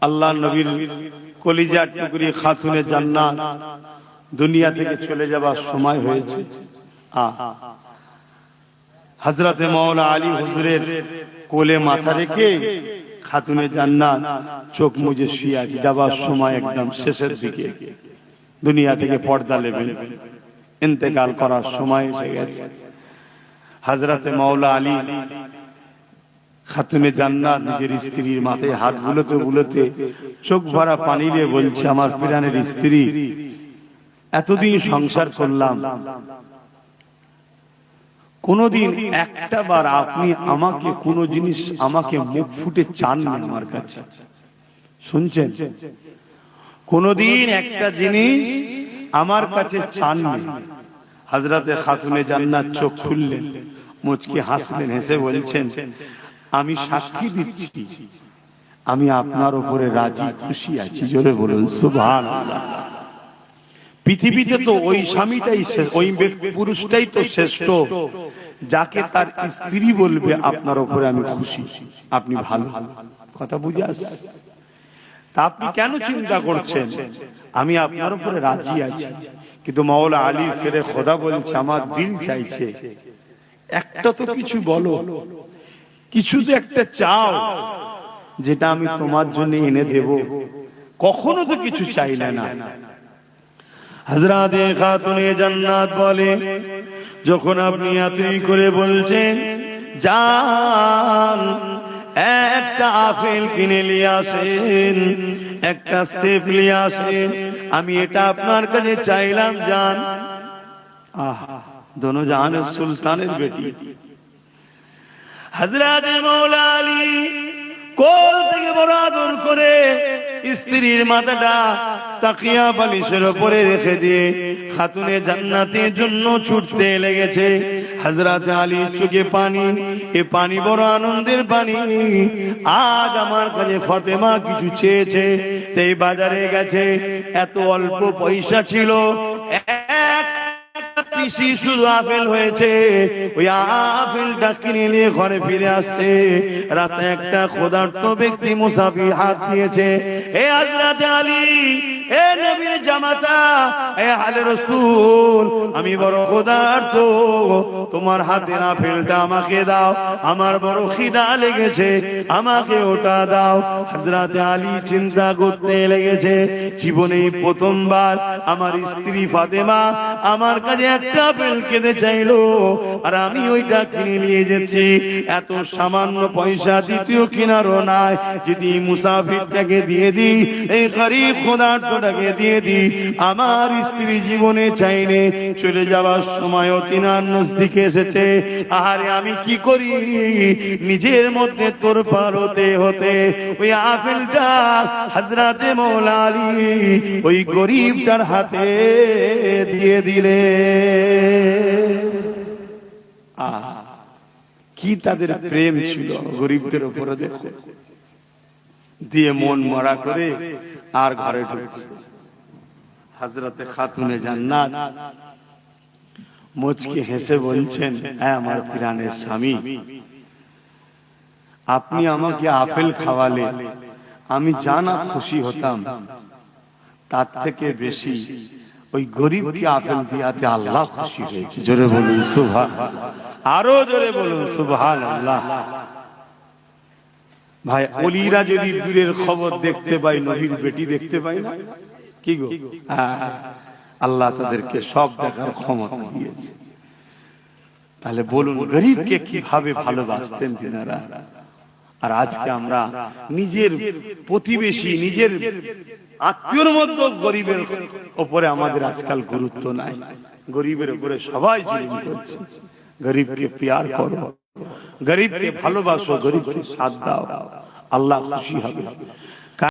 আল্লাহ নবীর কলিজার টুকরি খাতুনে জান্নাত দুনিয়া থেকে চলে যাবার সময় হয়েছে। হযরতে মাওলা আলী হুজুরের কোলে মাথা রেখে খাতুনে জান্নাত চোখ মুজে শুয়ে আছে। যাবার সময় একদম শেষের দিকে, দুনিয়া থেকে পর্দা নেবেন, ইন্তেকাল করার সময় এসে গেছে। হযরতে মাওলা আলী খাতুনে জান্নাত নিজের স্ত্রীর মাথায় হাত বুলোতে বুলোতে চোখ ভরা পানি নিয়ে বলছে, আমার প্রাণের স্ত্রী, এতদিন সংসার করলাম, কোনদিন একটা বার আপনি আমাকে কোন জিনিস আমাকে মুখ ফুটে চাননি আমার কাছে। শুনছেন? কোনদিন একটা জিনিস আমার কাছে চাননি। হযরতে খাতুনে জান্নাত চোখ খুললেন, মুচকি হাসলেন, হেসে বলছেন, আমি সাক্ষী দিচ্ছি আমি আপনার উপরে রাজি খুশি আছি। জোরে বলুন সুবহানাল্লাহ। পৃথিবীতে তো ওই স্বামীটাই, ওই পুরুষটাই তো শ্রেষ্ঠ যাকে তার স্ত্রী বলবে আপনার উপরে আমি খুশি, আপনি ভালো। কথা বুঝে আসছে? তা আপনি কেন চিন্তা করছেন? আমি আপনার উপরে রাজি আছি। কিন্তু মাওলা আলী শেরে খোদা বলছে, আমার দিল চাইছে একটা তো কিছু বলো, কিছু তো একটা চাও যেটা আমি তোমার জন্য এনে দেব। কখনো তো কিছু চাইলে না। হযরতে খাতুনে জান্নাত বলে, যখন আপনি এতই করে বলছেন, যান একটা আপেল কিনে নিয়ে আসেন, একটা সেব নিয়ে আসেন, আমি এটা আপনার কাছে চাইলাম। যান। দোনো জাহানের সুলতানের বেটি হযরতে মাওলা আলী কোল থেকে বড় আদর করে স্ত্রীর মাথাটা তাকিয়া বালিশের উপরে রেখে দিয়ে খাতুনে জান্নাতের জন্য ছুটতে লেগেছে। হযরতে আলী চোখে পানি, এ পানি বড় আনন্দের পানি। আজ আমার কাছে ফাতেমা কিছু চেয়েছে, তাই বাজারে গেছে। এত অল্প পয়সা ছিল, শুধু আপেল হয়েছে, ওই আপেলটা কিনে নিয়ে ঘরে ফিরে আসছে। রাতে একটা ক্ষুধার্ত ব্যক্তি মুসাফির হাত দিয়েছে, এ হযরতে আলী, এ নবীর জামাতা, এ আলে রাসূল, আমি বড় ক্ষুধার্ত, তোমার হাতের আপেলটা আমাকে দাও, আমার বড় খিদা লেগেছে, আমাকে ওটা দাও। হযরতে আলী চিন্তা করতে লেগেছে, জীবনে প্রথমবার আমার স্ত্রী ফাতেমা আমার কাছে একটা আপেল কিনতে চাইলো, আর আমি ওইটা কিনে নিয়ে যাচ্ছি। এত সামান্য পয়সা দ্বিতীয় কিনারও নাই, যদি মুসাফিরটাকে দিয়ে দিই, এই গরীব ক্ষুধার্তটাকে দিয়ে দিই, আমার স্ত্রী জীবনে চাইনে চলে যাওয়ার সময়ও তিনার নজদিকে এসেছে। আরে আমি কি করি? নিজের মধ্যে তোরপার হতে হতে ওই আপেলটা হযরতে মাওলা আলী ওই গরীবটার হাতে দিয়ে দিলে। কি তাদের প্রেম ছিল গরিবদের উপরে! দেখো, দিয়ে মন মরা করে আর ঘরে ঢুকছে। হযরতে খাতুনে জান্নাত মুচকি হেসে বলছেন, হ্যাঁ আমার প্রাণের স্বামী, আপনি আমাকে আপেল খাওয়ালে আমি জানা খুশি হতাম, তার থেকে বেশি ওই গরিবকে আপেল দিয়াতে আল্লাহ খুশি হয়েছে। জোরে বলুন সুবহানাল্লাহ, আরো জোরে বলুন সুবহানাল্লাহ। ভাই, ওলিরা যদি দূরের খবর দেখতে পায়, নবীর বেটি দেখতে পায় না? কি গো, আল্লাহ তাদেরকে সব দেখার ক্ষমতা দিয়েছে। তাহলে বলুন, গরিবকে কিভাবে ভালোবাসতেন তিনারা। আর আজকে আমরা নিজের প্রতিবেশী, নিজের আত্মীয়র মধ্যে গরিবের উপরে আমাদের আজকাল গুরুত্ব নাই। গরিবের উপরে সবাই জুলুম করছে। গরিবকে প্যার করো, গরিবকে ভালোবাসো, গরিবকে সাথ দাও, আল্লাহ খুশি হবে।